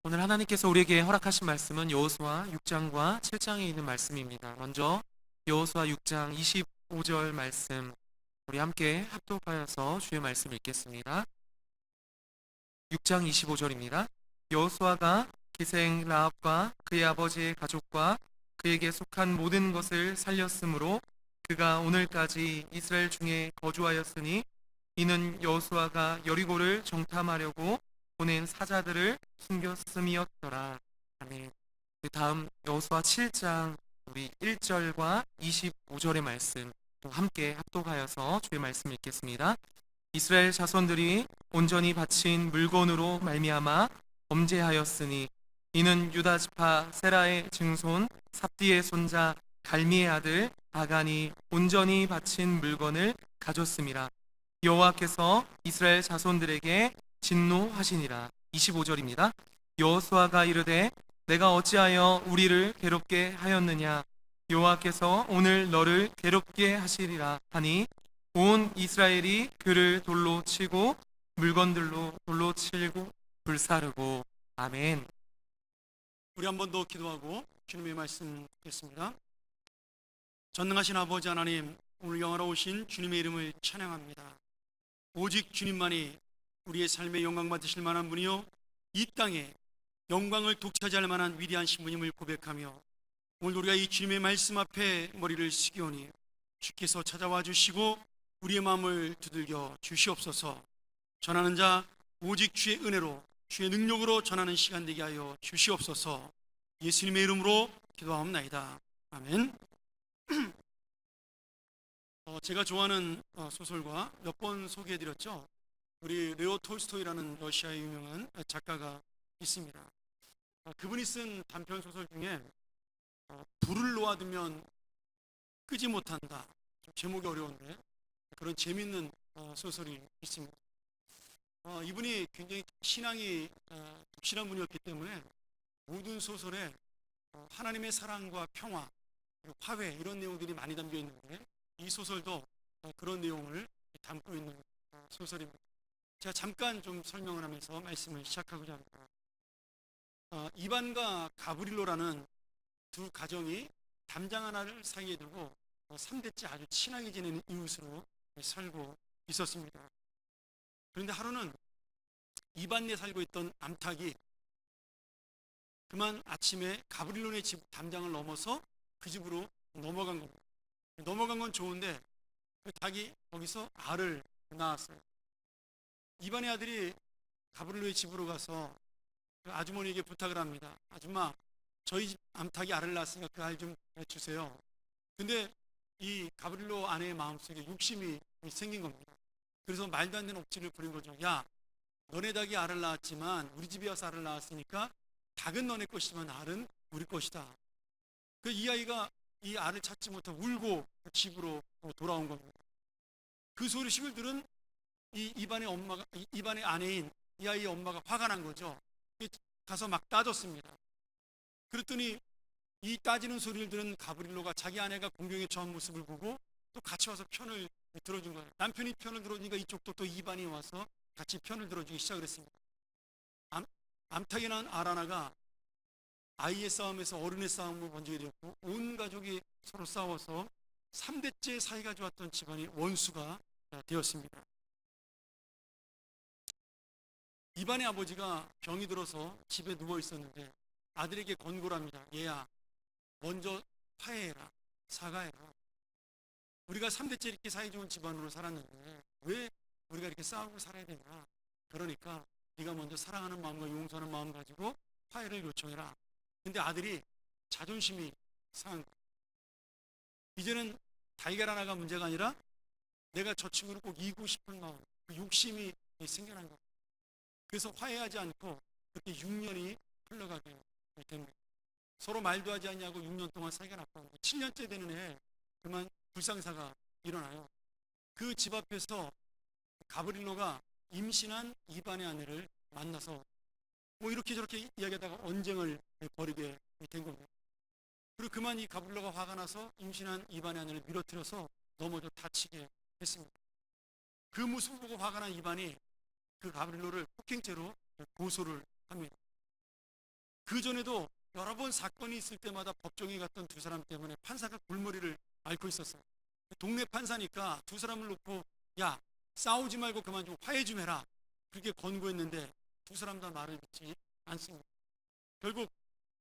오늘 하나님께서 우리에게 허락하신 말씀은 여호수아 6장과 7장에 있는 말씀입니다. 먼저 여호수아 6장 25절 말씀, 우리 함께 합독하여서 주의 말씀 읽겠습니다. 6장 25절입니다. 여호수아가 기생 라합과 그의 아버지의 가족과 그에게 속한 모든 것을 살렸으므로 그가 오늘까지 이스라엘 중에 거주하였으니, 이는 여호수아가 여리고를 정탐하려고 보낸 사자들을 숨겼음이었더라. 아멘. 그 다음 여호수아 7장 우리 1절과 25절의 말씀 또 함께 합독하여서 주의 말씀 읽겠습니다. 이스라엘 자손들이 온전히 바친 물건으로 말미암아 범죄하였으니, 이는 유다 지파 세라의 증손 삽디의 손자 갈미의 아들 아간이 온전히 바친 물건을 가졌음이라. 여호와께서 이스라엘 자손들에게 진노하시니라. 25절입니다. 여호수아가 이르되 내가 어찌하여 우리를 괴롭게 하였느냐, 여호와께서 오늘 너를 괴롭게 하시리라 하니, 온 이스라엘이 그를 돌로 치고 물건들로 돌로 치고 불사르고. 아멘. 우리 한 번 더 기도하고 주님의 말씀 듣겠습니다. 전능하신 아버지 하나님, 오늘 영화로우신 주님의 이름을 찬양합니다. 오직 주님만이 우리의 삶에 영광 받으실 만한 분이요, 이 땅에 영광을 독차지할 만한 위대한 신분임을 고백하며, 오늘 우리가 이 주님의 말씀 앞에 머리를 숙이오니 주께서 찾아와 주시고 우리의 마음을 두들겨 주시옵소서. 전하는 자 오직 주의 은혜로, 주의 능력으로 전하는 시간 되게 하여 주시옵소서. 예수님의 이름으로 기도하옵나이다. 아멘. 제가 좋아하는 소설가 몇 번 소개해드렸죠. 우리 레오 톨스토이라는 러시아의 유명한 작가가 있습니다. 그분이 쓴 단편 소설 중에 불을 놓아두면 끄지 못한다, 좀 제목이 어려운데 그런 재밌는 소설이 있습니다. 이분이 굉장히 신앙이 독실한 분이었기 때문에 모든 소설에 하나님의 사랑과 평화, 그리고 화해, 이런 내용들이 많이 담겨 있는데, 이 소설도 그런 내용을 담고 있는 소설입니다. 제가 잠깐 좀 설명을 하면서 말씀을 시작하고자 합니다. 이반과 가브릴로라는 두 가정이 담장 하나를 사이에 두고 3대째 아주 친하게 지내는 이웃으로 살고 있었습니다. 그런데 하루는 이반에 살고 있던 암탉이 그만 아침에 가브릴론의 집 담장을 넘어서 그 집으로 넘어간 겁니다. 넘어간 건 좋은데 그 닭이 거기서 알을 낳았어요. 이반의 아들이 가브릴로의 집으로 가서 그 아주머니에게 부탁을 합니다. 아줌마, 저희 집 암탉이 알을 낳았으니까 그 알 좀 주세요. 근데 이 가브릴로 아내의 마음속에 욕심이 생긴 겁니다. 그래서 말도 안 되는 억지를 부린 거죠. 야, 너네 닭이 알을 낳았지만 우리 집에 와서 알을 낳았으니까 닭은 너네 것이지만 알은 우리 것이다. 이 아이가 이 알을 찾지 못하고 울고 집으로 돌아온 겁니다. 그 소식을 들은 이반의 아내인 이 아이의 엄마가 화가 난 거죠. 가서 막 따졌습니다. 그랬더니 이 따지는 소리를 들은 가브릴로가 자기 아내가 공경에 처한 모습을 보고 또 같이 와서 편을 들어준 거예요. 남편이 편을 들어주니까 이쪽도 또 이반이 와서 같이 편을 들어주기 시작을 했습니다. 암탉이 낳은 알 하나가 아이의 싸움에서 어른의 싸움으로 번지게 되었고, 온 가족이 서로 싸워서 3대째 사이가 좋았던 집안이 원수가 되었습니다. 이반의 아버지가 병이 들어서 집에 누워 있었는데 아들에게 권고를 합니다. 얘야, 먼저 화해해라, 사과해라. 우리가 3대째 이렇게 사이좋은 집안으로 살았는데 왜 우리가 이렇게 싸우고 살아야 되냐. 그러니까 네가 먼저 사랑하는 마음과 용서하는 마음 가지고 화해를 요청해라. 근데 아들이 자존심이 상한 거예요. 이제는 달걀 하나가 문제가 아니라 내가 저 친구를 꼭 이기고 싶은 마음, 그 욕심이 생겨난 거예요. 그래서 화해하지 않고 그렇게 6년이 흘러가게 됩니다. 서로 말도 하지 않냐고 6년 동안 사이가 나빴는데 7년째 되는 해에 그만 불상사가 일어나요. 그 집 앞에서 가브릴로가 임신한 이반의 아내를 만나서 이렇게 저렇게 이야기하다가 언쟁을 벌이게 된 겁니다. 그리고 그만 이 가브릴로가 화가 나서 임신한 이반의 아내를 밀어뜨려서 넘어져 다치게 했습니다. 그 모습을 보고 화가 난 이반이 그 가브릴로를 폭행죄로 고소를 합니다. 그 전에도 여러 번 사건이 있을 때마다 법정에 갔던 두 사람 때문에 판사가 골머리를 앓고 있었어요. 동네 판사니까 두 사람을 놓고 야, 싸우지 말고 그만 좀 화해 좀 해라, 그렇게 권고했는데 두 사람 다 말을 듣지 않습니다. 결국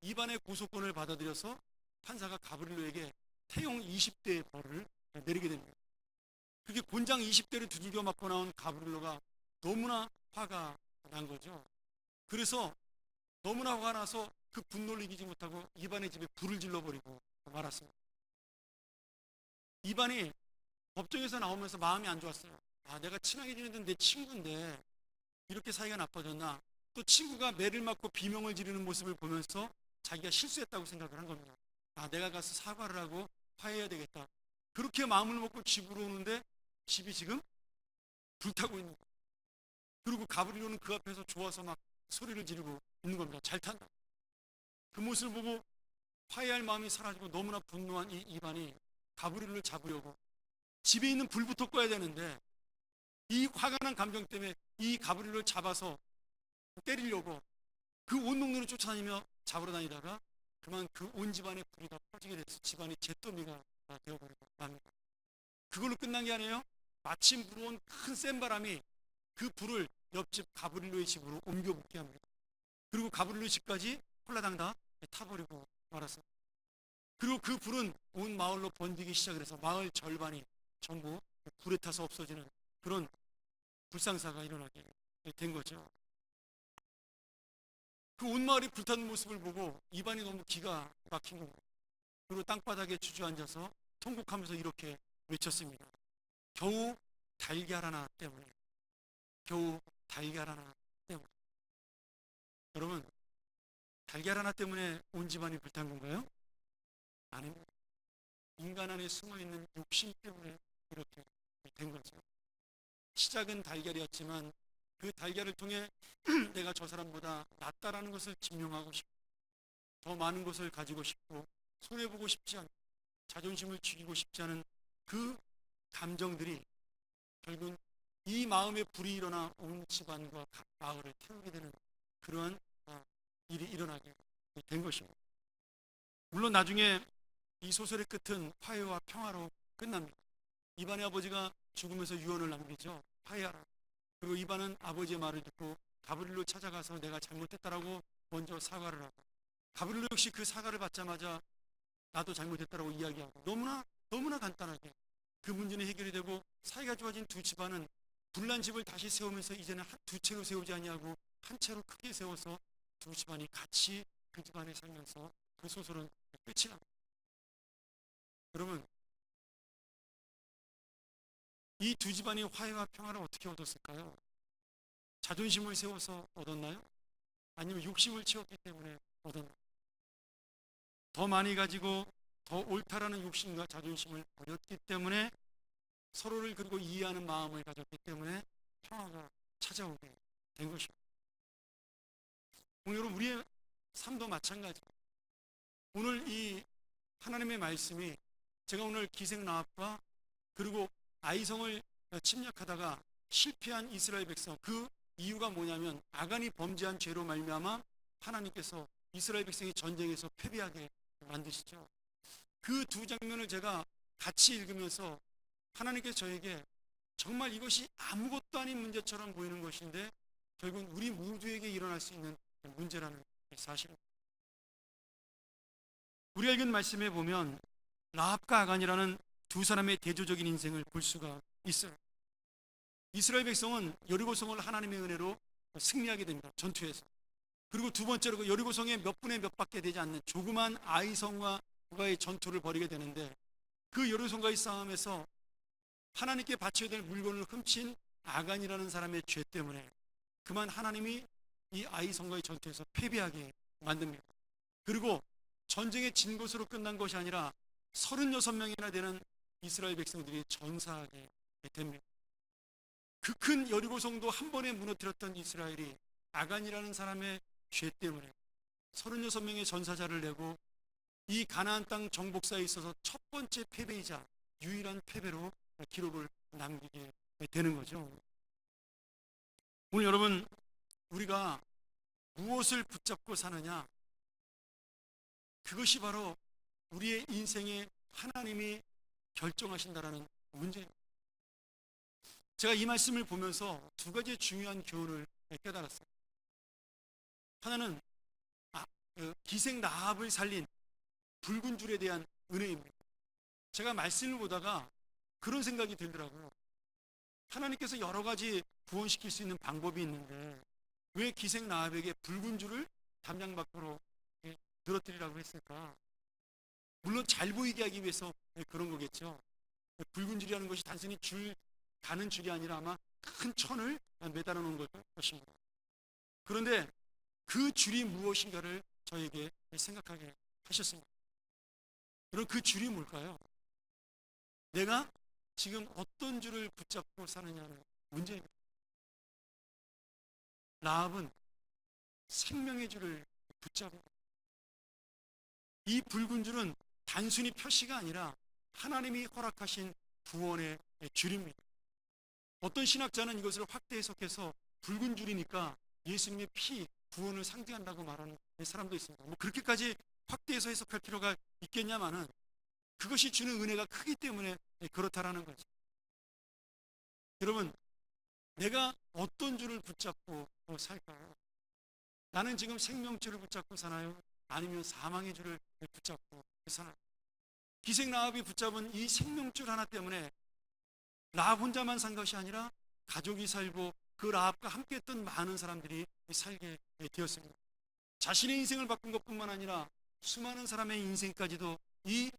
이반의 고소권을 받아들여서 판사가 가브리엘로에게 태용 20대의 벌을 내리게 됩니다. 그게 곤장 20대를 두들겨 맞고 나온 가브리엘로가 너무나 화가 난 거죠. 그래서 너무나 화가 나서 그 분노를 이기지 못하고 이반의 집에 불을 질러버리고 말았습니다. 이반이 법정에서 나오면서 마음이 안 좋았어요. 아, 내가 친하게 지내던 내 친구인데 이렇게 사이가 나빠졌나. 또 친구가 매를 맞고 비명을 지르는 모습을 보면서 자기가 실수했다고 생각을 한 겁니다. 아, 내가 가서 사과를 하고 화해해야 되겠다. 그렇게 마음을 먹고 집으로 오는데 집이 지금 불타고 있는 거예요. 그리고 가브리엘로는 그 앞에서 좋아서 막 소리를 지르고 있는 겁니다. 잘 탄다. 그 모습을 보고 화해할 마음이 사라지고 너무나 분노한 이 이반이 가브리엘로를 잡으려고 집에 있는 불부터 꺼야 되는데 이 화가 난 감정 때문에 이 가브리엘로를 잡아서 때리려고 그 온 동네를 쫓아다니며 잡으러 다니다가 그만 그 온 집안의 불이 다 퍼지게 돼서 집안이 잿더미가 되어버리고 맙니다. 그걸로 끝난 게 아니에요. 마침 불어온 큰 센 바람이 그 불을 옆집 가브리엘로의 집으로 옮겨 붙게 합니다. 그리고 가브리엘로의 집까지 홀라당 다 타버리고 말았어요. 그리고 그 불은 온 마을로 번지기 시작을 해서 마을 절반이 전부 불에 타서 없어지는 그런 불상사가 일어나게 된 거죠. 그 온 마을이 불타는 모습을 보고 이반이 너무 기가 막힌 겁니다. 그리고 땅바닥에 주저앉아서 통곡하면서 이렇게 외쳤습니다. 겨우 달걀 하나 때문에, 겨우 달걀 하나 때문에. 여러분, 달걀 하나 때문에 온 집안이 불탄 건가요? 아닙니다. 인간 안에 숨어있는 욕심 때문에 이렇게 된 거죠. 시작은 달걀이었지만 그 달걀을 통해 내가 저 사람보다 낫다라는 것을 증명하고 싶고 더 많은 것을 가지고 싶고 손해보고 싶지 않고 자존심을 죽이고 싶지 않은 그 감정들이 결국은 이 마음에 불이 일어나 온 집안과 각 마을을 태우게 되는 그러한 일이 일어나게 된 것입니다. 물론 나중에 이 소설의 끝은 화해와 평화로 끝납니다. 이반의 아버지가 죽으면서 유언을 남기죠. 화해하라. 그리고 이반은 아버지의 말을 듣고 가브리엘로 찾아가서 내가 잘못했다라고 먼저 사과를 하고 가브리엘로 역시 그 사과를 받자마자 나도 잘못했다라고 이야기하고 너무나 간단하게 그 문제는 해결이 되고 사이가 좋아진 두 집안은 불난 집을 다시 세우면서 이제는 두 채로 세우지 아니하고 한 채로 크게 세워서 두 집안이 같이 그 집안에 살면서 그 소설은 끝이 납니다. 여러분, 이 두 집안이 화해와 평화를 어떻게 얻었을까요? 자존심을 세워서 얻었나요? 아니면 욕심을 채웠기 때문에 얻었나요? 더 많이 가지고 더 옳다라는 욕심과 자존심을 버렸기 때문에 서로를 그리고 이해하는 마음을 가졌기 때문에 평화가 찾아오게 된 것입니다. 오늘 여러분, 우리의 삶도 마찬가지입니다. 오늘 이 하나님의 말씀이 제가 오늘 기생나합과 그리고 아이성을 침략하다가 실패한 이스라엘 백성, 그 이유가 뭐냐면 아간이 범죄한 죄로 말미암아 하나님께서 이스라엘 백성이 전쟁에서 패배하게 만드시죠. 그 두 장면을 제가 같이 읽으면서 하나님께서 저에게 정말 이것이 아무것도 아닌 문제처럼 보이는 것인데 결국은 우리 모두에게 일어날 수 있는 문제라는 사실입니다. 우리가 읽은 말씀에 보면 라합과 아간이라는 두 사람의 대조적인 인생을 볼 수가 있어요. 이스라엘 백성은 여리고성을 하나님의 은혜로 승리하게 됩니다. 전투에서. 그리고 두 번째로 그 여리고성의 몇 분의 몇 밖에 되지 않는 조그만 아이성과의 전투를 벌이게 되는데 그 여리고성과의 싸움에서 하나님께 바쳐야 될 물건을 훔친 아간이라는 사람의 죄 때문에 그만 하나님이 이 아이성과의 전투에서 패배하게 만듭니다. 그리고 전쟁에 진 것으로 끝난 것이 아니라 36명이나 되는 이스라엘 백성들이 전사하게 됩니다. 그 큰 여리고성도 한 번에 무너뜨렸던 이스라엘이 아간이라는 사람의 죄 때문에 36명의 전사자를 내고 이 가나안 땅 정복사에 있어서 첫 번째 패배이자 유일한 패배로 기록을 남기게 되는 거죠. 오늘 여러분, 우리가 무엇을 붙잡고 사느냐, 그것이 바로 우리의 인생에 하나님이 결정하신다라는 문제입니다. 제가 이 말씀을 보면서 두 가지 중요한 교훈을 깨달았어요. 하나는 기생 라합을 살린 붉은 줄에 대한 은혜입니다. 제가 말씀을 보다가 그런 생각이 들더라고요. 하나님께서 여러 가지 구원시킬 수 있는 방법이 있는데 왜 기생 라합에게 붉은 줄을 담장 밖으로 늘어뜨리라고 했을까? 물론 잘 보이게 하기 위해서 그런 거겠죠. 붉은 줄이라는 것이 단순히 줄 가는 줄이 아니라 아마 큰 천을 매달아 놓은 것입니다. 그런데 그 줄이 무엇인가를 저에게 생각하게 하셨습니다. 그럼 그 줄이 뭘까요? 내가 지금 어떤 줄을 붙잡고 사느냐는 문제입니다. 라합은 생명의 줄을 붙잡고 이 붉은 줄은 단순히 표시가 아니라 하나님이 허락하신 구원의 줄입니다. 어떤 신학자는 이것을 확대 해석해서 붉은 줄이니까 예수님의 피, 구원을 상징한다고 말하는 사람도 있습니다. 뭐 그렇게까지 확대해서 해석할 필요가 있겠냐마는 그것이 주는 은혜가 크기 때문에 그렇다라는 거죠. 여러분, 내가 어떤 줄을 붙잡고 살까요? 나는 지금 생명줄을 붙잡고 사나요? 아니면 사망의 줄을 붙잡고 사나요? 기생 라합이 붙잡은 이 생명줄 하나 때문에 라합 혼자만 산 것이 아니라 가족이 살고 그 라합과 함께 했던 많은 사람들이 살게 되었습니다. 자신의 인생을 바꾼 것뿐만 아니라 수많은 사람의 인생까지도 이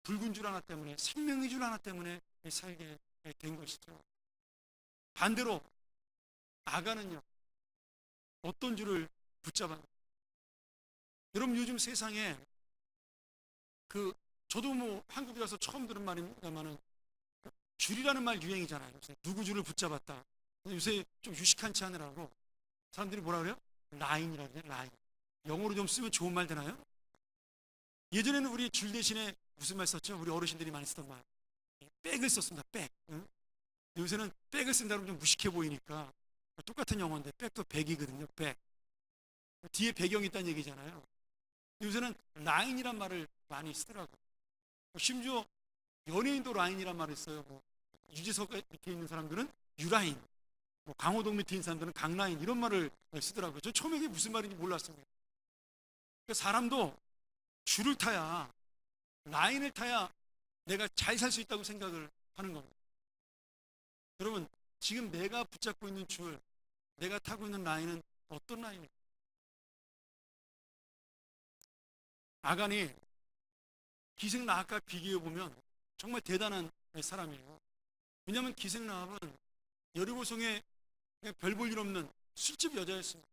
붉은 줄 하나 때문에, 생명의 줄 하나 때문에 살게 된 것이죠. 반대로 아간은요, 어떤 줄을 붙잡았나요? 여러분, 요즘 세상에 저도 뭐 한국에 와서 처음 들은 말입니다만은 줄이라는 말 유행이잖아요. 요새 누구 줄을 붙잡았다. 요새 좀 유식한치 하느라고 사람들이 뭐라 그래요? 라인이라고 그래요. 라인. 영어로 좀 쓰면 좋은 말 되나요? 예전에는 우리 줄 대신에 무슨 말 썼죠? 우리 어르신들이 많이 쓰던 말. 백을 썼습니다. 백. 응? 요새는 백을 쓴다 그러면 좀 무식해 보이니까 똑같은 영어인데 백도 백이거든요. 백. 뒤에 배경이 있다는 얘기잖아요. 요새는 라인이란 말을 많이 쓰더라고요. 심지어 연예인도 라인이란 말을 써요. 뭐 유재석 밑에 있는 사람들은 유라인, 뭐 강호동 밑에 있는 사람들은 강라인 이런 말을 쓰더라고요. 저 처음에 이게 무슨 말인지 몰랐습니다. 그러니까 사람도 줄을 타야, 라인을 타야 내가 잘 살 수 있다고 생각을 하는 겁니다. 여러분, 지금 내가 붙잡고 있는 줄, 내가 타고 있는 라인은 어떤 라인입니까? 아간이 기생 라합과 비교해 보면 정말 대단한 사람이에요. 왜냐하면 기생 라합은 여리고성에 별 볼 일 없는 술집 여자였습니다.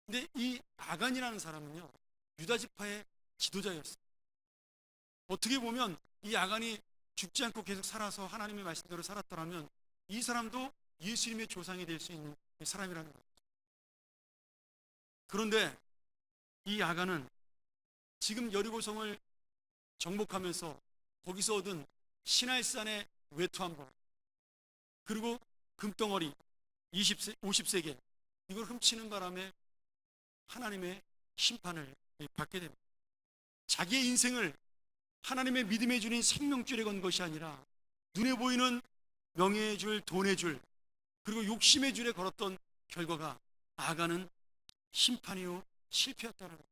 근데 이 아간이라는 사람은요, 유다 지파의 지도자였어요. 어떻게 보면 이 아간이 죽지 않고 계속 살아서 하나님의 말씀대로 살았더라면 이 사람도 예수님의 조상이 될 수 있는 사람이라는 거예요. 그런데 이 아간은 지금 여리고성을 정복하면서 거기서 얻은 시날산의 외투한벌, 그리고 금덩어리 50세겔, 이걸 훔치는 바람에 하나님의 심판을 받게 됩니다. 자기의 인생을 하나님의 믿음의 줄인 생명줄에 건 것이 아니라 눈에 보이는 명예의 줄, 돈의 줄, 그리고 욕심의 줄에 걸었던 결과가 아간은 심판 이후 실패했다는 거예요.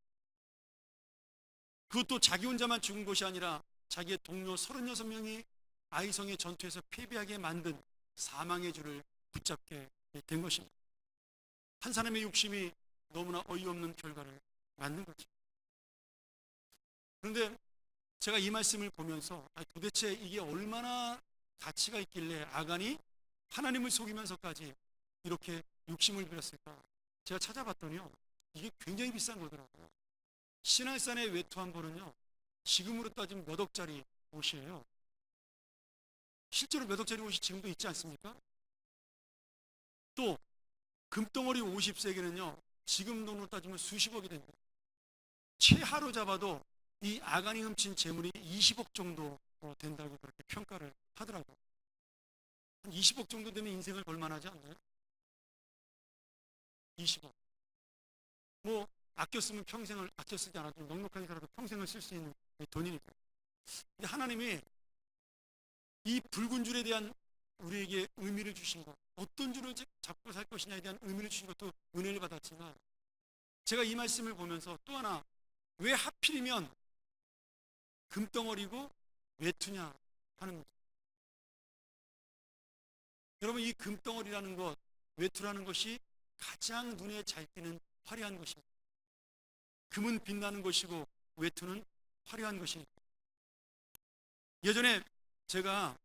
그것도 자기 혼자만 죽은 것이 아니라 자기의 동료 36명이 아이성의 전투에서 패배하게 만든 사망의 줄을 붙잡게 된 것입니다. 한 사람의 욕심이 너무나 어이없는 결과를 맞는 거죠. 그런데 제가 이 말씀을 보면서 도대체 이게 얼마나 가치가 있길래 아간이 하나님을 속이면서까지 이렇게 욕심을 부렸을까? 제가 찾아봤더니요, 이게 굉장히 비싼 거더라고요. 시날산의 외투 한 벌은요, 지금으로 따지면 몇 억짜리 옷이에요. 실제로 몇 억짜리 옷이 지금도 있지 않습니까? 또 금덩어리 50세겔은요, 지금 돈으로 따지면 수십억이 됩니다. 최하로 잡아도 이 아간이 훔친 재물이 20억 정도 된다고 그렇게 평가를 하더라고요. 한 20억 정도 되면 인생을 걸만하지 않나요? 20억. 뭐 아껴 쓰면 평생을 아껴 쓰지 않아도 넉넉하게 살아도 평생을 쓸 수 있는 돈이니까. 근데 하나님이 이 붉은 줄에 대한 우리에게 의미를 주신 것, 어떤 줄을 잡고 살 것이냐에 대한 의미를 주신 것도 은혜를 받았지만, 제가 이 말씀을 보면서 또 하나, 왜 하필이면 금덩어리고 외투냐 하는 거죠. 여러분, 이 금덩어리라는 것, 외투라는 것이 가장 눈에 잘 띄는 화려한 것입니다. 금은 빛나는 것이고 외투는 화려한 것이니까. 예전에 제가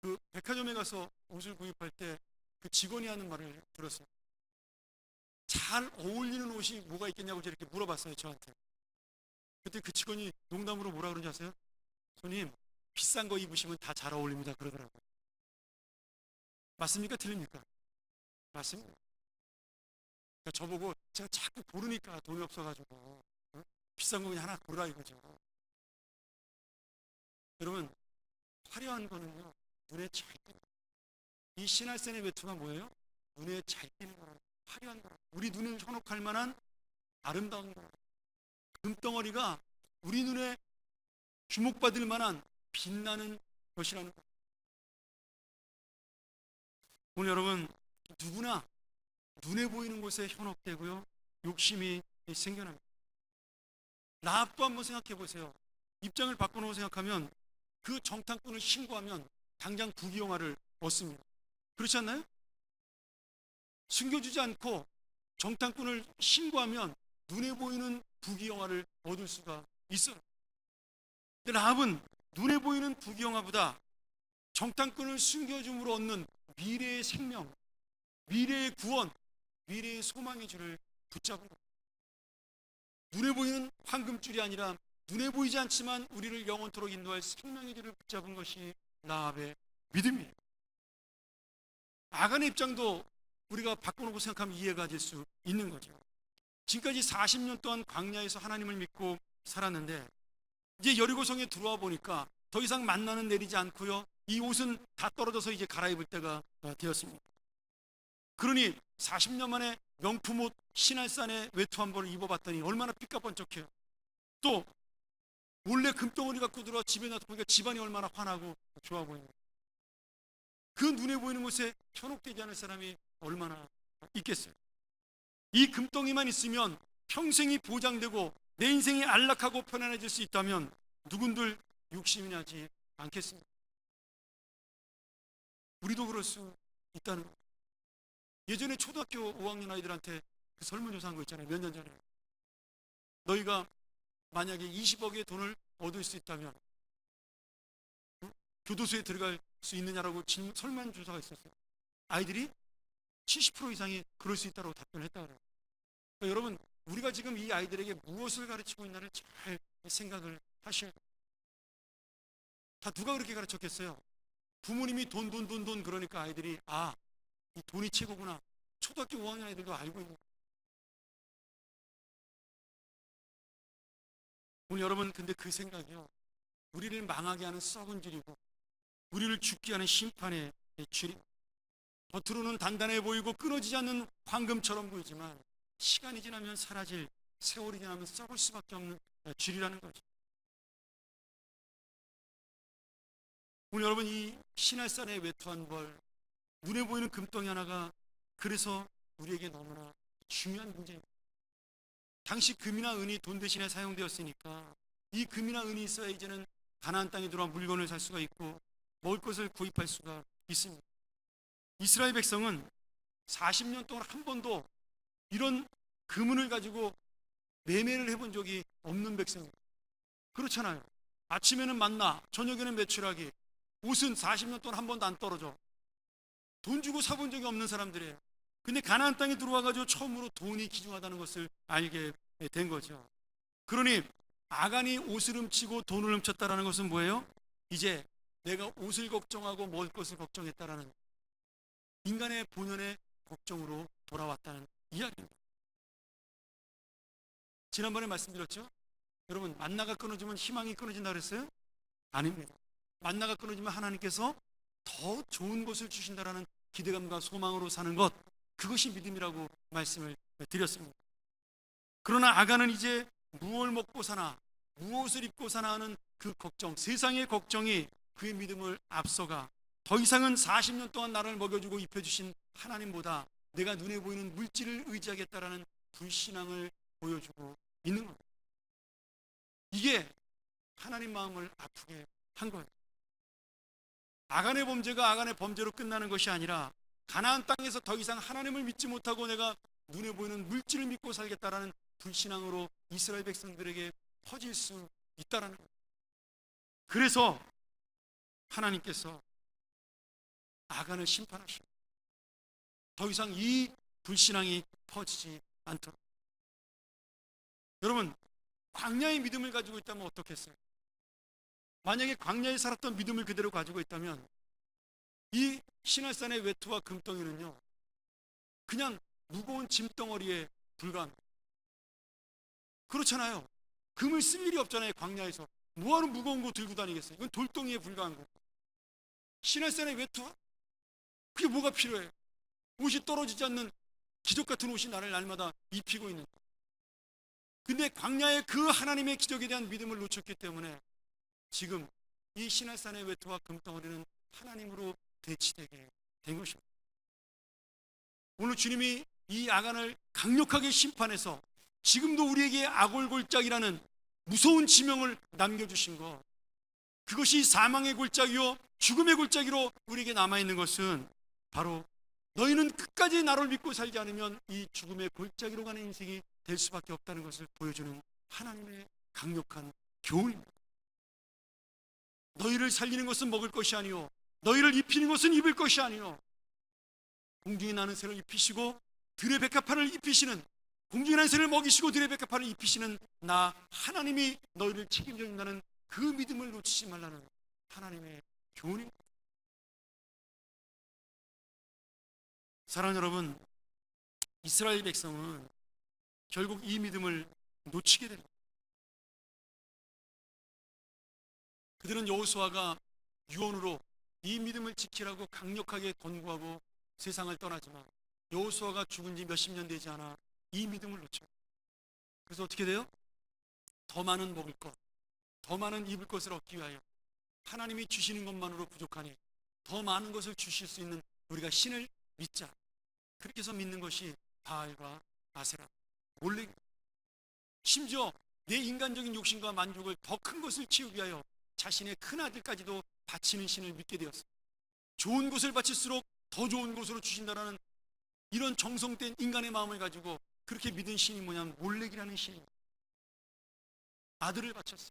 그 백화점에 가서 옷을 구입할 때 그 직원이 하는 말을 들었어요. 잘 어울리는 옷이 뭐가 있겠냐고 저렇게 물어봤어요, 저한테. 그때 그 직원이 농담으로 뭐라 그러는지 아세요? 손님, 비싼 거 입으시면 다 잘 어울립니다, 그러더라고요. 맞습니까? 틀립니까? 맞습니다. 그러니까 저보고 제가 자꾸 고르니까 돈이 없어가지고 비싼 거 그냥 하나 고르라 이거죠. 여러분, 화려한 거는요, 눈에 잘 띄는, 이 신할선의 외투가 뭐예요? 눈에 잘 띄는 거라, 화려한 거라, 우리 눈을 현혹할 만한 아름다운 거라. 금덩어리가 우리 눈에 주목받을 만한 빛나는 것이라는 것. 오늘 여러분, 누구나 눈에 보이는 곳에 현혹되고요, 욕심이 생겨납니다. 라합도 한번 생각해 보세요. 입장을 바꿔놓고 생각하면 그 정탐꾼을 신고하면 당장 부귀영화를 얻습니다. 그렇지 않나요? 숨겨주지 않고 정탐꾼을 신고하면 눈에 보이는 부귀영화를 얻을 수가 있어요. 근데 라합은 눈에 보이는 부귀영화보다 정탐꾼을 숨겨줌으로 얻는 미래의 생명, 미래의 구원, 미래의 소망의 줄을 붙잡은 것. 눈에 보이는 황금줄이 아니라 눈에 보이지 않지만 우리를 영원토록 인도할 생명의 줄을 붙잡은 것이 라합의 믿음이에요. 아간의 입장도 우리가 바꿔놓고 생각하면 이해가 될 수 있는 거죠. 지금까지 40년 동안 광야에서 하나님을 믿고 살았는데 이제 여리고성에 들어와 보니까 더 이상 만나는 내리지 않고요, 이 옷은 다 떨어져서 이제 갈아입을 때가 되었습니다. 그러니 40년 만에 명품 옷 신할산의 외투 한 벌을 입어봤더니 얼마나 삐까번쩍해요. 또 몰래 금덩어리 갖고 들어와 집에 놔두니까 집안이 얼마나 환하고 좋아 보입니다. 그 눈에 보이는 곳에 현혹되지 않을 사람이 얼마나 있겠어요. 이 금덩이만 있으면 평생이 보장되고 내 인생이 안락하고 편안해질 수 있다면 누군들 욕심이 나지 않겠습니까? 우리도 그럴 수 있다는 거예요. 예전에 초등학교 5학년 아이들한테 그 설문조사한 거 있잖아요. 몇 년 전에. 너희가 만약에 20억의 돈을 얻을 수 있다면 교도소에 들어갈 수 있느냐라고 설문조사가 있었어요. 아이들이 70% 이상이 그럴 수 있다고 답변했다 그래요. 그러니까 여러분, 우리가 지금 이 아이들에게 무엇을 가르치고 있나를 잘 생각을 하셔야 돼요. 다 누가 그렇게 가르쳤겠어요? 부모님이 돈 그러니까 아이들이 이 돈이 최고구나. 초등학교 5학년 아이들도 알고 있는 거예요. 오늘 여러분, 근데 그 생각이요, 우리를 망하게 하는 썩은 줄이고 우리를 죽게 하는 심판의 줄이. 겉으로는 단단해 보이고 끊어지지 않는 황금처럼 보이지만 시간이 지나면 사라질, 세월이 지나면 썩을 수밖에 없는 줄이라는 거죠. 오늘 여러분, 이 신할산의 외투 한 벌, 눈에 보이는 금덩이 하나가 그래서 우리에게 너무나 중요한 문제입니다. 당시 금이나 은이 돈 대신에 사용되었으니까 이 금이나 은이 있어야 이제는 가나안 땅에 들어와 물건을 살 수가 있고 먹을 것을 구입할 수가 있습니다. 이스라엘 백성은 40년 동안 한 번도 이런 금은을 가지고 매매를 해본 적이 없는 백성입니다. 그렇잖아요. 아침에는 만나, 저녁에는 메추라기, 옷은 40년 동안 한 번도 안 떨어져. 돈 주고 사본 적이 없는 사람들이에요. 근데 가나안 땅에 들어와가지고 처음으로 돈이 귀중하다는 것을 알게 된 거죠. 그러니 아간이 옷을 훔치고 돈을 훔쳤다라는 것은 뭐예요? 이제 내가 옷을 걱정하고 먹을 것을 걱정했다라는 인간의 본연의 걱정으로 돌아왔다는 이야기입니다. 지난번에 말씀드렸죠? 여러분, 만나가 끊어지면 희망이 끊어진다 그랬어요? 아닙니다. 만나가 끊어지면 하나님께서 더 좋은 것을 주신다라는 기대감과 소망으로 사는 것, 그것이 믿음이라고 말씀을 드렸습니다. 그러나 아간은 이제 무엇을 먹고 사나, 무엇을 입고 사나 하는 그 걱정, 세상의 걱정이 그의 믿음을 앞서가 더 이상은 40년 동안 나를 먹여주고 입혀주신 하나님보다 내가 눈에 보이는 물질을 의지하겠다라는 불신앙을 보여주고 있는 겁니다. 이게 하나님 마음을 아프게 한 거예요. 아간의 범죄가 아간의 범죄로 끝나는 것이 아니라 가나안 땅에서 더 이상 하나님을 믿지 못하고 내가 눈에 보이는 물질을 믿고 살겠다라는 불신앙으로 이스라엘 백성들에게 퍼질 수 있다라는 거예요. 그래서 하나님께서 아간을 심판하시고 더 이상 이 불신앙이 퍼지지 않도록. 여러분, 광야의 믿음을 가지고 있다면 어떻겠어요? 만약에 광야에 살았던 믿음을 그대로 가지고 있다면 이 시날산의 외투와 금덩이는요 그냥 무거운 짐덩어리에 불과합니다. 그렇잖아요. 금을 쓸 일이 없잖아요. 광야에서 뭐하러 무거운 거 들고 다니겠어요? 이건 돌덩이에 불과한 거고. 시날산의 외투, 그게 뭐가 필요해요? 옷이 떨어지지 않는 기적 같은 옷이 나를 날마다 입히고 있는 거예요. 근데 광야의 그 하나님의 기적에 대한 믿음을 놓쳤기 때문에 지금 이 시날산의 외투와 금덩어리는 하나님으로 대치되게 된 것입니다. 오늘 주님이 이 아간을 강력하게 심판해서 지금도 우리에게 아골골짝이라는 무서운 지명을 남겨주신 것, 그것이 사망의 골짜기요 죽음의 골짜기로 우리에게 남아있는 것은 바로 너희는 끝까지 나를 믿고 살지 않으면 이 죽음의 골짜기로 가는 인생이 될 수밖에 없다는 것을 보여주는 하나님의 강력한 교훈입니다. 너희를 살리는 것은 먹을 것이 아니요 너희를 입히는 것은 입을 것이 아니요 공중에 나는 새를 입히시고 들의 백합화를 입히시는, 공중에 나는 새를 먹이시고 들의 백합화를 입히시는 나 하나님이 너희를 책임져 준다는 그 믿음을 놓치지 말라는 하나님의 교훈입니다. 사랑하는 여러분, 이스라엘 백성은 결국 이 믿음을 놓치게 됩니다. 그들은 여호수아가 유언으로 이 믿음을 지키라고 강력하게 권고하고 세상을 떠나지만 여호수아가 죽은 지 몇십 년 되지 않아 이 믿음을 놓쳐요. 그래서 어떻게 돼요? 더 많은 먹을 것, 더 많은 입을 것을 얻기 위하여 하나님이 주시는 것만으로 부족하니 더 많은 것을 주실 수 있는 우리가 신을 믿자. 그렇게 해서 믿는 것이 바알과 아세라, 몰래. 심지어 내 인간적인 욕심과 만족을 더 큰 것을 채우기 위하여 자신의 큰 아들까지도 바치는 신을 믿게 되었어요. 좋은 것을 바칠수록 더 좋은 것으로 주신다라는 이런 정성된 인간의 마음을 가지고 그렇게 믿은 신이 뭐냐면 몰렉이라는 신입니다. 아들을 바쳤어요.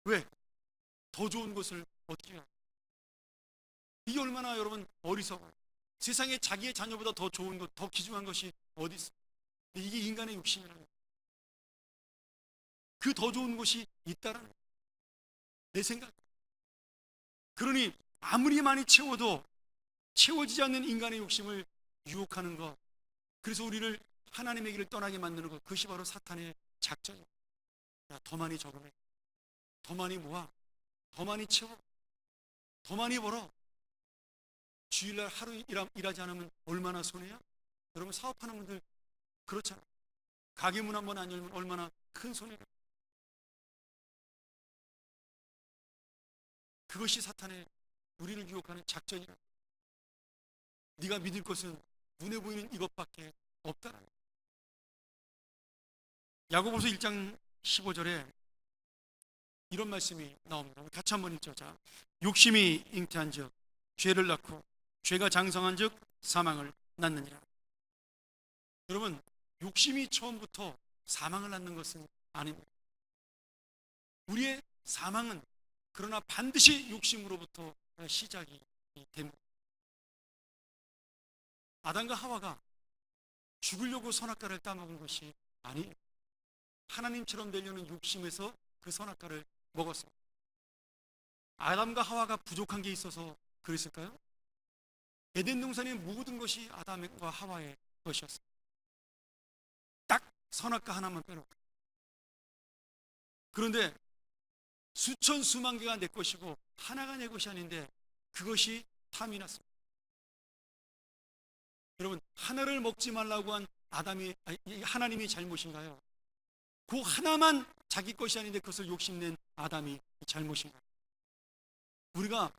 왜? 더 좋은 것을 얻기 위하여. 이게 얼마나 여러분 어리석어요. 세상에 자기의 자녀보다 더 좋은 것, 더 귀중한 것이 어디 있어요? 근데 이게 인간의 욕심이라는 거예요. 그 더 좋은 것이 있다라는 거예요. 내 생각. 그러니 아무리 많이 채워도 채워지지 않는 인간의 욕심을 유혹하는 것, 그래서 우리를 하나님의 길을 떠나게 만드는 것, 그것이 바로 사탄의 작전입니다. 야, 더 많이 적으면, 더 많이 모아, 더 많이 채워, 더 많이 벌어. 주일날 하루 일하지 않으면 얼마나 손해야? 여러분 사업하는 분들 그렇잖아요. 가게 문 한 번 안 열면 얼마나 큰 손해야. 그것이 사탄의 우리를 유혹하는 작전이라. 네가 믿을 것은 눈에 보이는 이것밖에 없다라는 거예요. 야고보서 1장 15절에 이런 말씀이 나옵니다. 같이 한번 읽죠. 자, 욕심이 잉태한즉 죄를 낳고 죄가 장성한즉 사망을 낳느니라. 여러분, 욕심이 처음부터 사망을 낳는 것은 아닙니다. 우리의 사망은 그러나 반드시 욕심으로부터 시작이 됩니다. 아담과 하와가 죽으려고 선악과를 따먹은 것이 아니에요. 하나님처럼 되려는 욕심에서 그 선악과를 먹었어요. 아담과 하와가 부족한 게 있어서 그랬을까요? 에덴 동산의 모든 것이 아담과 하와의 것이었어요. 딱 선악과 하나만 빼놓고. 그런데 수천 수만 개가 내 것이고 하나가 내 것이 아닌데 그것이 탐이 났습니다. 여러분, 하나를 먹지 말라고 한 이 하나님이 잘못인가요? 그 하나만 자기 것이 아닌데 그것을 욕심낸 아담이 잘못인가요? 우리가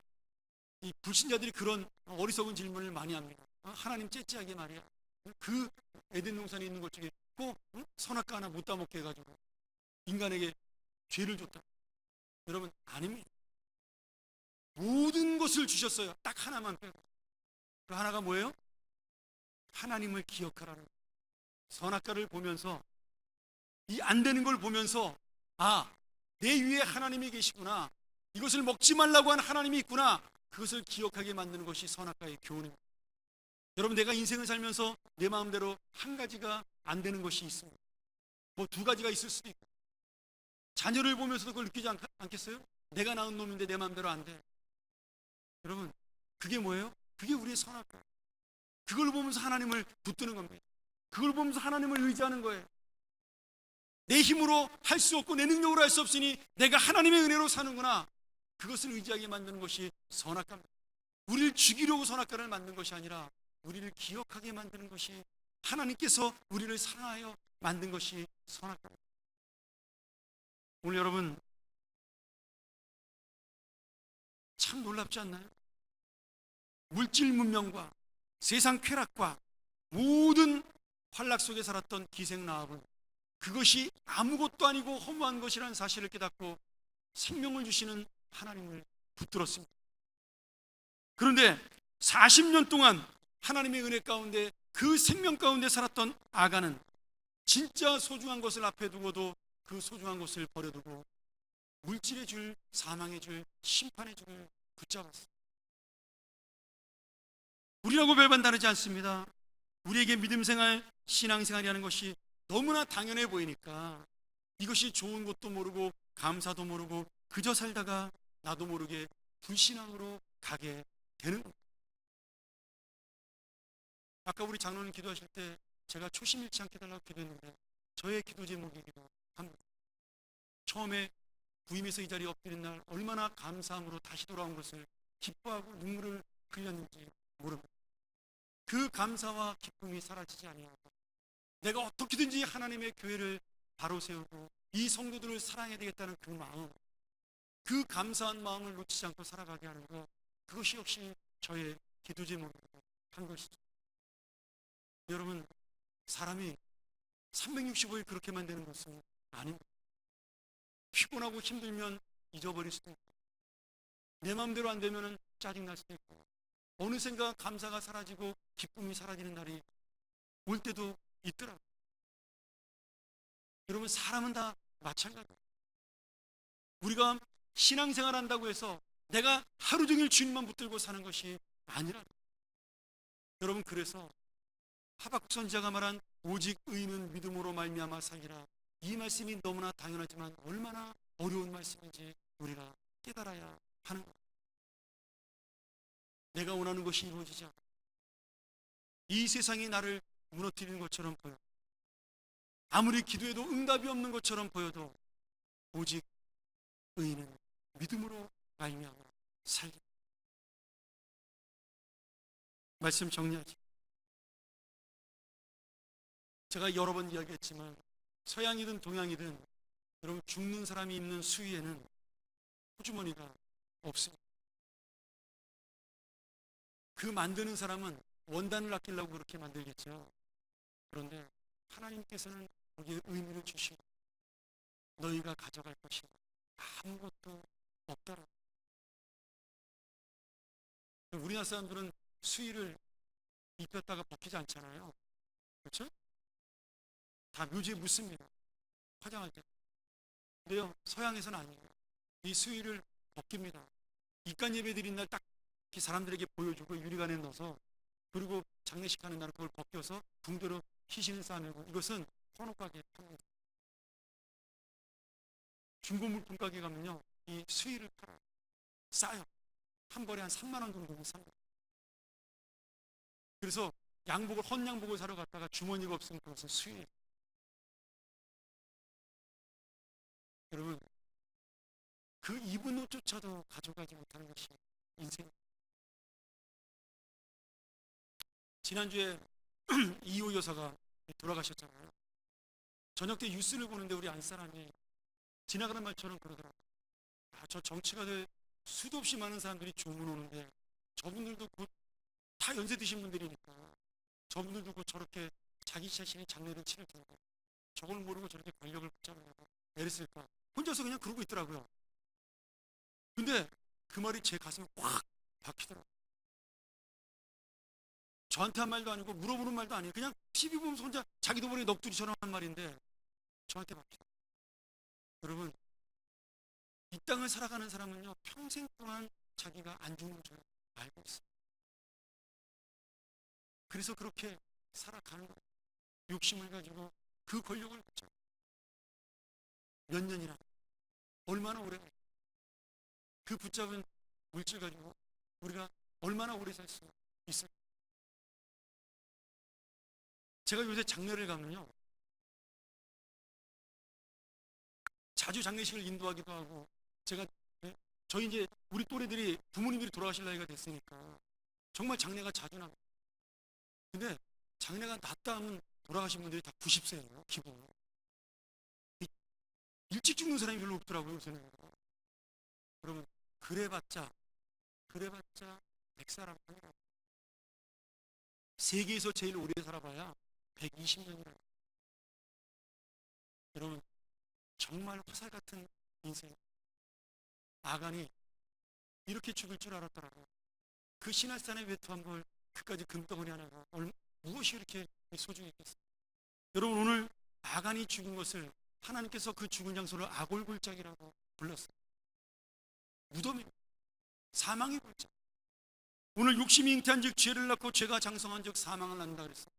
이 불신자들이 그런 어리석은 질문을 많이 합니다. 하나님 째째하게 말이야, 그 에덴 동산에 있는 것 중에 꼭 선악과 하나 못 따먹게 해가지고 인간에게 죄를 줬다. 여러분, 아닙니다. 모든 것을 주셨어요. 딱 하나만 빼고. 그 하나가 뭐예요? 하나님을 기억하라는 거예요. 선악과를 보면서, 이 안 되는 걸 보면서, 아, 내 위에 하나님이 계시구나, 이것을 먹지 말라고 한 하나님이 있구나, 그것을 기억하게 만드는 것이 선악과의 교훈입니다. 여러분, 내가 인생을 살면서 내 마음대로 한 가지가 안 되는 것이 있습니다. 뭐 두 가지가 있을 수도 있고, 자녀를 보면서도 그걸 느끼지 않겠어요? 내가 낳은 놈인데 내 마음대로 안 돼. 여러분, 그게 뭐예요? 그게 우리의 선악과. 그걸 보면서 하나님을 붙드는 겁니다. 그걸 보면서 하나님을 의지하는 거예요. 내 힘으로 할 수 없고 내 능력으로 할 수 없으니 내가 하나님의 은혜로 사는구나, 그것을 의지하게 만드는 것이 선악과입니다. 우리를 죽이려고 선악과를 만든 것이 아니라 우리를 기억하게 만드는 것이, 하나님께서 우리를 사랑하여 만든 것이 선악과입니다. 오늘 여러분, 참 놀랍지 않나요? 물질 문명과 세상 쾌락과 모든 환락 속에 살았던 기생 라합은 그것이 아무것도 아니고 허무한 것이라는 사실을 깨닫고 생명을 주시는 하나님을 붙들었습니다. 그런데 40년 동안 하나님의 은혜 가운데, 그 생명 가운데 살았던 아간은 진짜 소중한 것을 앞에 두고도 그 소중한 것을 버려두고 물질의 줄, 사망의 줄, 심판의 줄을 붙잡았어요. 우리라고 별반 다르지 않습니다. 우리에게 믿음생활, 신앙생활이라는 것이 너무나 당연해 보이니까 이것이 좋은 것도 모르고 감사도 모르고 그저 살다가 나도 모르게 불신앙으로 가게 되는 겁니다. 아까 우리 장로님 기도하실 때 제가 초심 잃지 않게 달라고 기도했는데, 저의 기도 제목이기도 합니다. 처음에 부임해서 이 자리에 엎드린 날 얼마나 감사함으로 다시 돌아온 것을 기뻐하고 눈물을 흘렸는지 모릅니다. 그 감사와 기쁨이 사라지지 아니하고 내가 어떻게든지 하나님의 교회를 바로 세우고 이 성도들을 사랑해야 되겠다는 그 마음, 그 감사한 마음을 놓치지 않고 살아가게 하는 것, 그것이 역시 저의 기도 제목이고 한 것이죠. 여러분, 사람이 365일 그렇게만 되는 것은 아닙니다. 피곤하고 힘들면 잊어버릴 수도 있고, 내 마음대로 안 되면 짜증날 수도 있고, 어느샌가 감사가 사라지고 기쁨이 사라지는 날이 올 때도 있더라고요. 여러분, 사람은 다 마찬가지예요. 우리가 신앙생활 한다고 해서 내가 하루 종일 주님만 붙들고 사는 것이 아니라, 여러분, 그래서 하박국 선지자가 말한 오직 의인은 믿음으로 말미암아 살리라, 이 말씀이 너무나 당연하지만 얼마나 어려운 말씀인지 우리가 깨달아야 하는 것. 내가 원하는 것이 이루어지지 않아 이 세상이 나를 무너뜨리는 것처럼 보여, 아무리 기도해도 응답이 없는 것처럼 보여도 오직 의인은 믿음으로 말미암아 살리라. 말씀 정리하죠. 제가 여러 번 이야기했지만 서양이든 동양이든 여러분, 죽는 사람이 입는 수의에는 호주머니가 없습니다. 그 만드는 사람은 원단을 아끼려고 그렇게 만들겠죠. 그런데 하나님께서는 거기에 의미를 주시고 너희가 가져갈 것이 아무것도 없다라고. 우리나라 사람들은 수의를 입혔다가 벗기지 않잖아요. 그렇죠? 다 묘지에 묻습니다. 화장할 때. 근데요, 서양에서는 아니에요. 이 수의를 벗깁니다. 입간 예배 드린 날 딱 사람들에게 보여주고 유리관에 넣어서, 그리고 장례식 하는 날은 그걸 벗겨서 붕대로 희신을 쌓아내고, 이것은 헌옷가게에 팝니다. 중고 물품 가게 가면요, 이 수의를 팔아요. 싸요. 한 벌에 한 3만 원 정도는 삽니다. 그래서 양복을, 헌 양복을 사러 갔다가 주머니가 없으면 그것은 수의예요. 여러분, 그 입은 옷조차도 가져가지 못하는 것이 인생입니다. 지난주에 이호 여사가 돌아가셨잖아요. 저녁 때 뉴스를 보는데 우리 안사람이 지나가는 말처럼 그러더라고요. 저 정치가들 수도 없이 많은 사람들이 조문 오는데 저분들도 곧 다 연세 드신 분들이니까 저분들도 곧 저렇게 자기 자신의 장례를 치를 텐데 저걸 모르고 저렇게 권력을 붙잡으려고 애랬을까. 혼자서 그냥 그러고 있더라고요. 근데 그 말이 제 가슴을 확 박히더라고요. 저한테 한 말도 아니고 물어보는 말도 아니에요. 그냥 TV 보면서 혼자 자기도 모르게 넋두리처럼 한 말인데 저한테 박히더라고요. 여러분, 이 땅을 살아가는 사람은요, 평생 동안 자기가 안 죽는 줄 알고 있어요. 그래서 그렇게 살아가는 거예요. 욕심을 가지고 그 권력을 붙잡고 몇 년이나 얼마나 오래 그 붙잡은 물질 가지고 우리가 얼마나 오래 살 수 있을까? 제가 요새 장례를 가면요, 자주 장례식을 인도하기도 하고, 제가 저희 이제 우리 또래들이 부모님들이 돌아가실 나이가 됐으니까 정말 장례가 자주 나요. 근데 장례가 났다 하면 돌아가신 분들이 다 90세예요, 기본. 일찍 죽는 사람이 별로 없더라고요, 요새는. 여러분, 그래봤자 100사람 아니라 세계에서 제일 오래 살아봐야 120년이라. 여러분, 정말 화살 같은 인생. 아간이 이렇게 죽을 줄 알았더라고요. 그 시날산에 외투한 걸 그까지 금덩어리 하나가 무엇이 이렇게 소중히 있겠어요? 여러분, 오늘 아간이 죽은 것을 하나님께서 그 죽은 장소를 아골골짜기라고 불렀어요. 무덤이, 사망의 골짜기. 오늘 욕심이 잉태한 즉 죄를 낳고 죄가 장성한 즉 사망을 낳는다 그랬어요.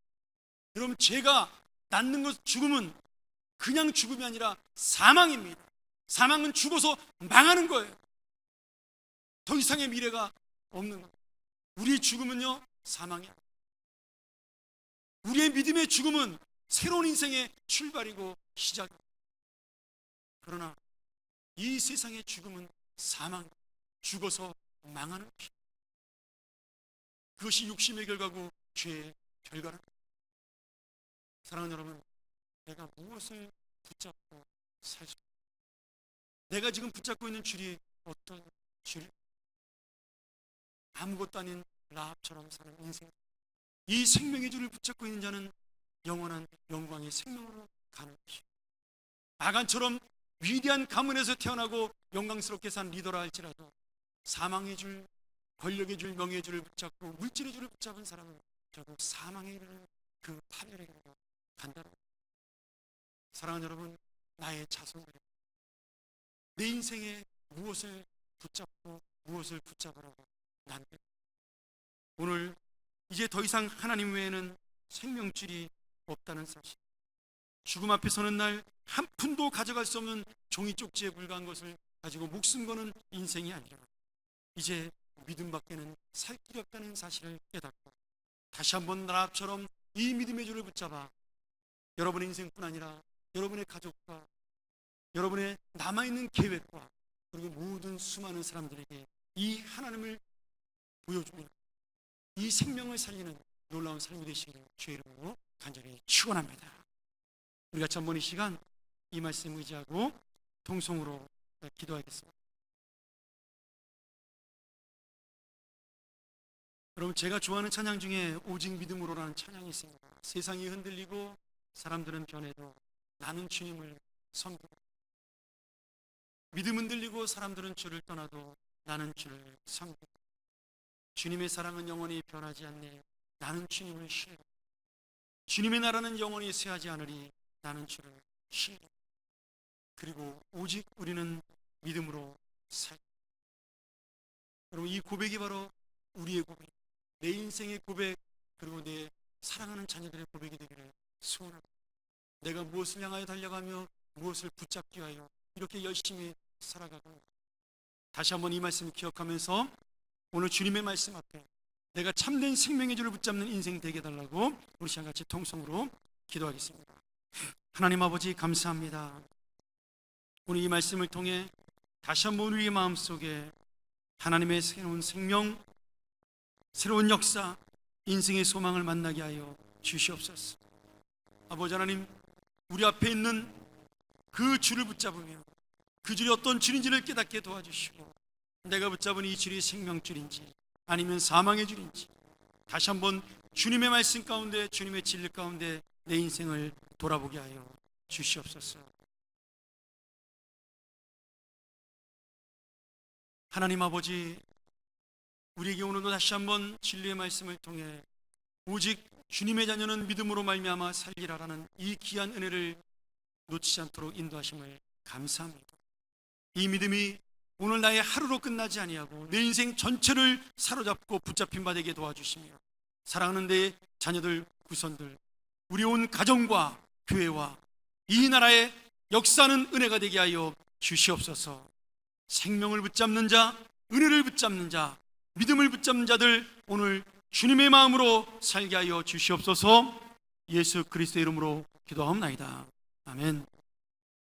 여러분, 죄가 낳는 것, 죽음은 그냥 죽음이 아니라 사망입니다. 사망은 죽어서 망하는 거예요. 더 이상의 미래가 없는 거예요. 우리의 죽음은요, 사망이야. 우리의 믿음의 죽음은 새로운 인생의 출발이고 시작이에요. 그러나 이 세상의 죽음은 사망, 죽어서 망하는 것이에요. 그것이 욕심의 결과고 죄의 결과는. 사랑하는 여러분, 내가 무엇을 붙잡고 살수, 내가 지금 붙잡고 있는 줄이 어떤 줄? 아무것도 아닌 라합처럼 사는 인생. 이 생명의 줄을 붙잡고 있는 자는 영원한 영광의 생명으로 가는 것이에요. 아간처럼 위대한 가문에서 태어나고 영광스럽게 산 리더라 할지라도 사망의 줄, 권력의 줄, 명예의 줄을 붙잡고 물질의 줄을 붙잡은 사람은 결국 사망에 이르는 그 파멸에 이르러 간다는 거예요. 사랑하는 여러분, 나의 자손들이 내 인생에 무엇을 붙잡고 무엇을 붙잡으라고 난데, 오늘 이제 더 이상 하나님 외에는 생명줄이 없다는 사실, 죽음 앞에 서는 날 한 푼도 가져갈 수 없는 종이 쪽지에 불과한 것을 가지고 목숨 거는 인생이 아니라 이제 믿음밖에는 살 길이 없다는 사실을 깨닫고 다시 한번 라합처럼 이 믿음의 줄을 붙잡아 여러분의 인생뿐 아니라 여러분의 가족과 여러분의 남아있는 계획과 그리고 모든 수많은 사람들에게 이 하나님을 보여주는, 이 생명을 살리는 놀라운 삶이 되시기를 주의 이름으로 간절히 축원합니다. 우리 같이 한번 이 시간 이 말씀 의지하고 통성으로 기도하겠습니다. 여러분, 제가 좋아하는 찬양 중에 오직 믿음으로라는 찬양이 있습니다. 세상이 흔들리고 사람들은 변해도 나는 주님을 섬기고, 믿음 흔들리고 사람들은 주를 떠나도 나는 주를 섬기고, 주님의 사랑은 영원히 변하지 않네. 나는 주님을 신뢰. 주님의 나라는 영원히 쇠하지 않으리. 나는 주를 신뢰. 그리고 오직 우리는 믿음으로 살. 여러분, 이 고백이 바로 우리의 고백, 내 인생의 고백, 그리고 내 사랑하는 자녀들의 고백이 되기를 소원합니다. 내가 무엇을 향하여 달려가며 무엇을 붙잡기 위하여 이렇게 열심히 살아가고, 다시 한번 이 말씀을 기억하면서 오늘 주님의 말씀 앞에 내가 참된 생명의 줄을 붙잡는 인생 되게 해달라고 우리 시간 같이 통성으로 기도하겠습니다. 하나님 아버지, 감사합니다. 오늘 이 말씀을 통해 다시 한번 우리의 마음속에 하나님의 새로운 생명, 새로운 역사, 인생의 소망을 만나게 하여 주시옵소서. 아버지 하나님, 우리 앞에 있는 그 줄을 붙잡으며 그 줄이 어떤 줄인지를 깨닫게 도와주시고, 내가 붙잡은 이 줄이 생명줄인지 아니면 사망의 줄인지 다시 한번 주님의 말씀 가운데, 주님의 진리 가운데 내 인생을 돌아보게 하여 주시옵소서. 하나님 아버지, 우리에게 오늘도 다시 한번 진리의 말씀을 통해 오직 주님의 자녀는 믿음으로 말미암아 살리라라는 이 귀한 은혜를 놓치지 않도록 인도하심을 감사합니다. 이 믿음이 오늘 나의 하루로 끝나지 아니하고 내 인생 전체를 사로잡고 붙잡힌 바 되게 도와주시며, 사랑하는 내 자녀들, 구선들, 우리 온 가정과 교회와 이 나라의 역사하는 은혜가 되게 하여 주시옵소서. 생명을 붙잡는 자, 은혜를 붙잡는 자, 믿음을 붙잡는 자들 오늘 주님의 마음으로 살게 하여 주시옵소서. 예수 그리스도의 이름으로 기도하옵나이다. 아멘.